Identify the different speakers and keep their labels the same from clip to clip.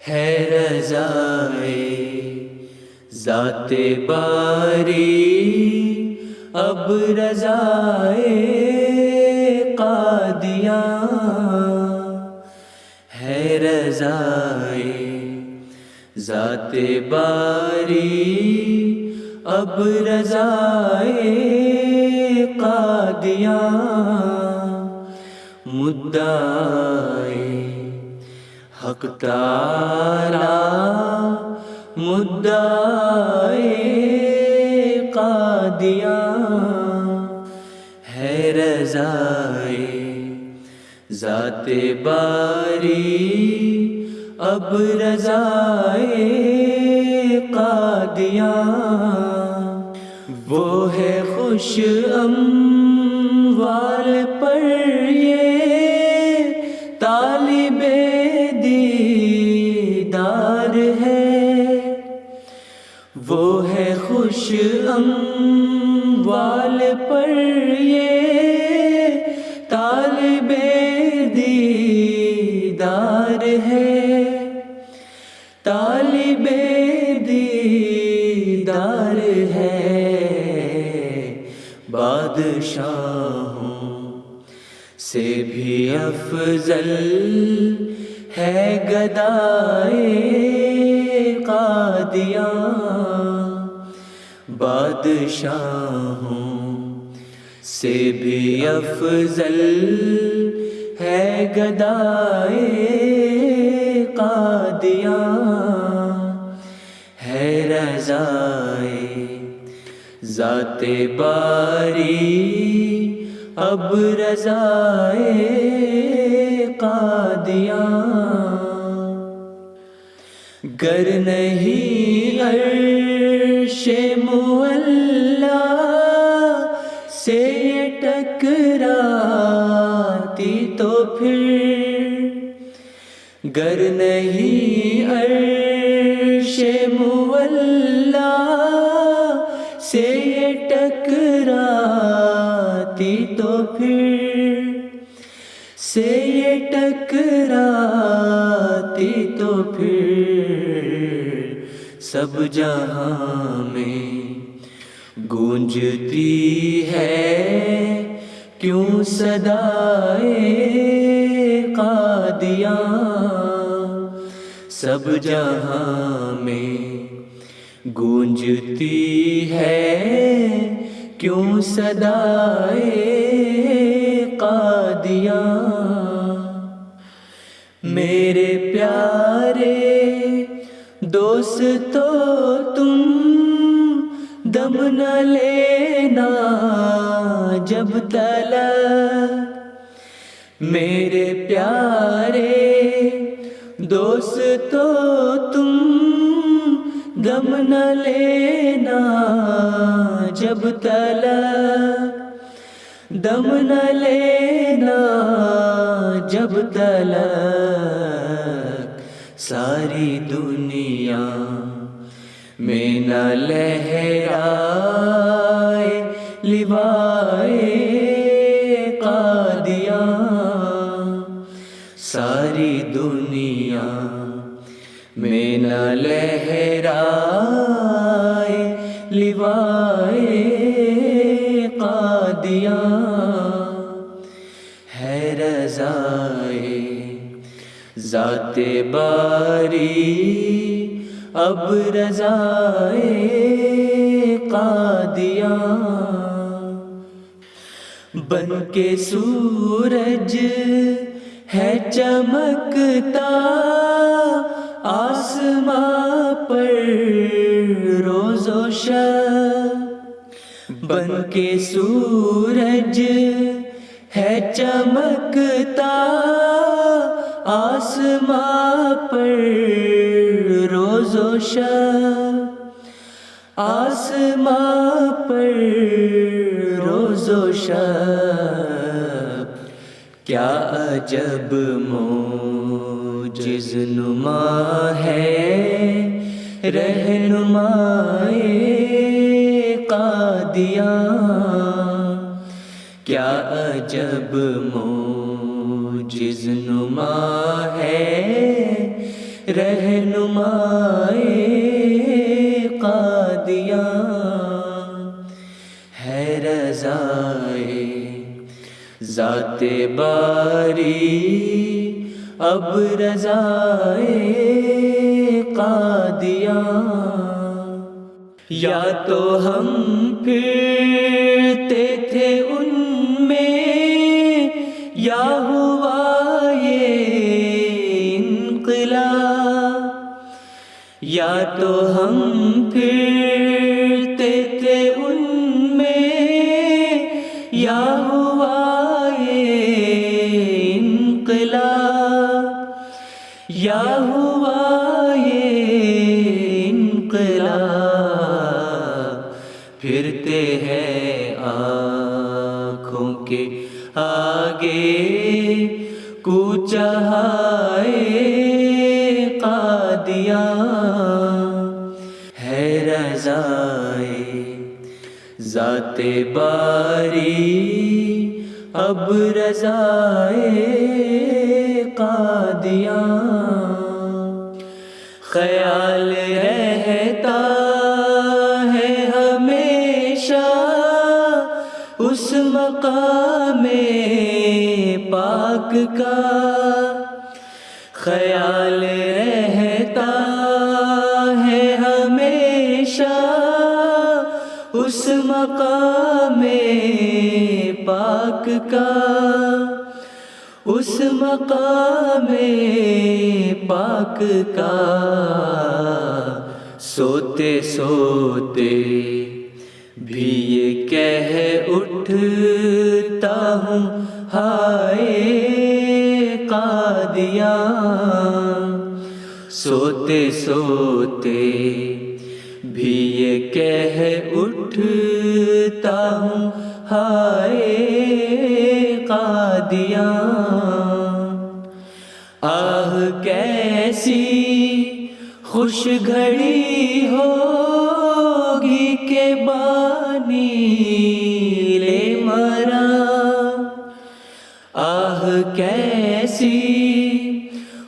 Speaker 1: ہے رضائے ذات باری، اب رضائے قادیاں ہے رضائے ذات باری، اب رضائے قادیاں مدعائے حق تعالی، مدعائے قادیاں ہے رضائے ذات باری، اب رضائے قادیاں وہ ہے خوش اموال پر یہ طالب دیدار ہے، وہ ہے خوش اموال پر یہ طالب دیدار ہے، طالب دیدار ہے، بادشاہوں سے بھی افضل ہے گدائے قادیاں، بادشاہوں سے بھی افضل ہے گدائے قادیاں ہے رضائے ذات باری، اب رضائے قادیاں گر نہیں عرش معلا سے ٹکراتی تو پھر، گر نہیں عرش معلا سے ٹکراتی تو پھر، سے ٹکراتی تو پھر سب جہاں میں گونجتی ہے کیوں صدائے قادیاں، سب جہاں میں گونجتی ہے کیوں صدائے قادیاں، میرے پیارے دوستو تم دم نہ لینا جب تلک، میرے پیارے دوستو تم دم نہ لینا جب تلک، دم نہ لینا جب تلک، ساری دنیا میں نہ لہرائے لوائے قادیاں، ساری دنیا میں نہ لہرائے لوائے قادیاں ہے رضائے ذات باری، اب رضائے قادیاں بن کے سورج ہے چمکتا آسماں پر روز و شب، بن کے سورج ہے چمکتا آسماں پر روز و شب، آسماں پر روز و شب، کیا عجب موجز نما ہے رہنمائے قادیاں، کیا عجب موجز نما ہے رہنمائے قادیاں، ہے رضائے ذات باری اب رضائے قادیاں۔ یا تو ہم پھرتے تھے ان میں، یا ہوا یہ انقلاب۔ یا تو ہم پھرتے تھے ان میں، یا ہوا یہ انقلاب، یا ہوا یہ انقلاب۔ پھرتے ہیں آنکھوں کے آگے کوچہ قادیاں، ہے رضائے ذات باری اب رضائے قادیاں۔ خیال رہتا ہے ہمیشہ اس مقام پاک کا، خیال رہتا ہے ہمیشہ اس مقام پاک کا، اس مقام پاک کا۔ سوتے سوتے بھی یہ کہہ اٹھتا ہوں ہائے قادیاں، سوتے سوتے بھی یہ کہہ اٹھتا ہوں ہائے قادیاں۔ آہ کیسی خوش گھڑی ہوگی کہ بانی لے مرا، آہ کیسی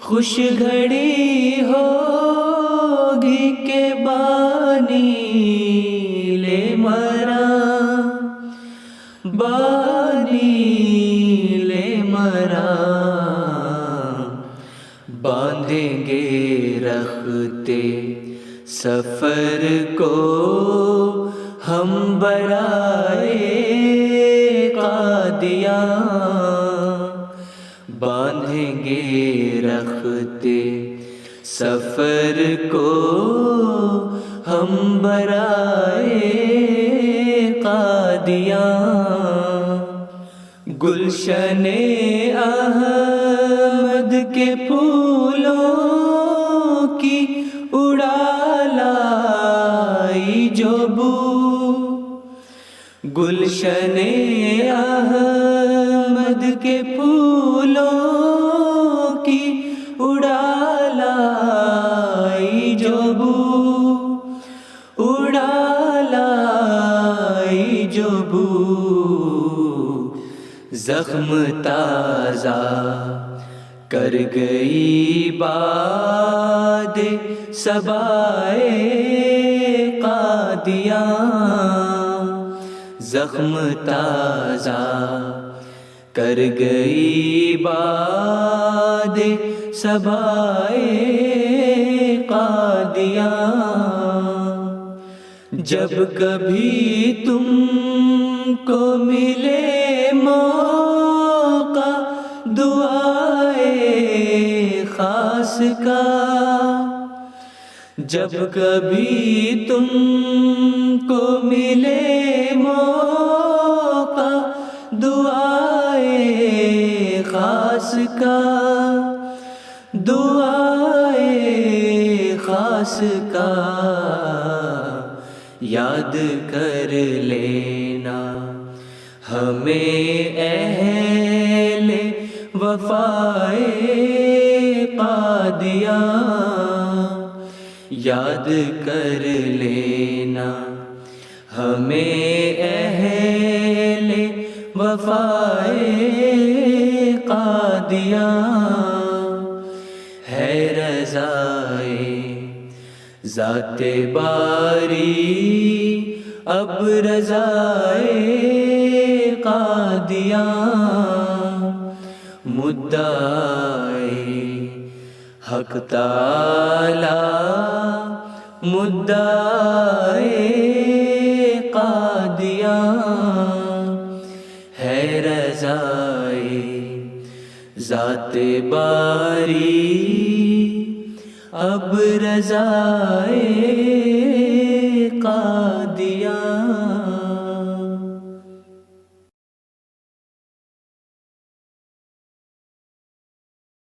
Speaker 1: خوش گھڑی ہوگی کہ بانی لے مرا، بانی لے مرا۔ باندھیں گے رختے سفر کو ہم برائے قادیاں، باندھیں گے رختے سفر کو ہم برائے قادیاں۔ گلشن احمد کے پھولوں کی اڑا لائی جو بو، گلشن احمد کے پھولوں کی اڑا لائی جو بو، اڑا لائی جو بو۔ زخم تازہ کر گئی باد صبائے قادیاں، زخم تازہ کر گئی باد صبائے قادیاں۔ جب کبھی تم کو ملے موقع دعائے خاص کا، جب کبھی تم کو ملے موقع دعائے خاص کا، دعائے خاص کا، یاد کر لینا ہمیں اہل وفائے قادیاں، یاد کر لینا ہمیں اہل وفائے قادیاں، ہے رضا ذات باری اب رضائے قادیاں، مدعائے حق تعالی مدعائے قادیاں، ہے رضائے ذات باری اب رضائے قادیاں۔